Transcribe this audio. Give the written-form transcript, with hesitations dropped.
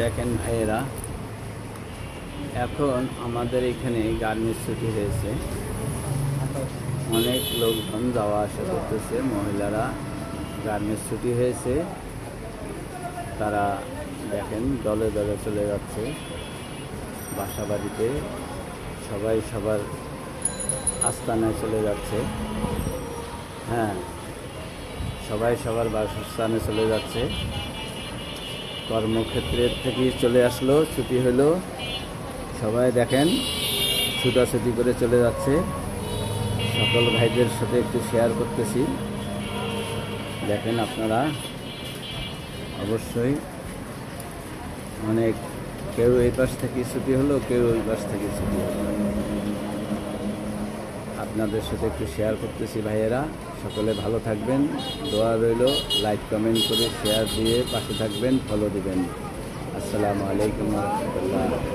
দেখেন ভাইয়েরা, এখন আমাদের এখানে গার্মেন্টস ছুটি হয়েছে। অনেক লোকজন যাওয়া আসা করতেছে। মহিলারা গার্মেন্টস ছুটি হয়েছে, তারা দেখেন দলে দলে চলে যাচ্ছে বাসা বাড়িতে। সবাই সবার আস্তানায় চলে যাচ্ছে। হ্যাঁ, সবাই সবার বাসস্থানে চলে যাচ্ছে। কর্মক্ষেত্রের থেকে চলে আসলো, ছুটি হলো, সবাই দেখেন ছুটাছুটি করে চলে যাচ্ছে। সকল ভাইদের সাথে একটু শেয়ার করতেছি। দেখেন আপনারা অবশ্যই কেউ এই পাশ থেকে ছুটি হলো, কেউ ওই পাশ থেকে ছুটি হলো। আপনাদের সাথে একটু শেয়ার করতেছি ভাইয়েরা। সকলে ভালো থাকবেন, দোয়া রইল। লাইক কমেন্ট করে শেয়ার দিয়ে পাশে থাকবেন, ফলো দিবেন। আসসালামু আলাইকুম ওয়া রাহমাতুল্লাহ।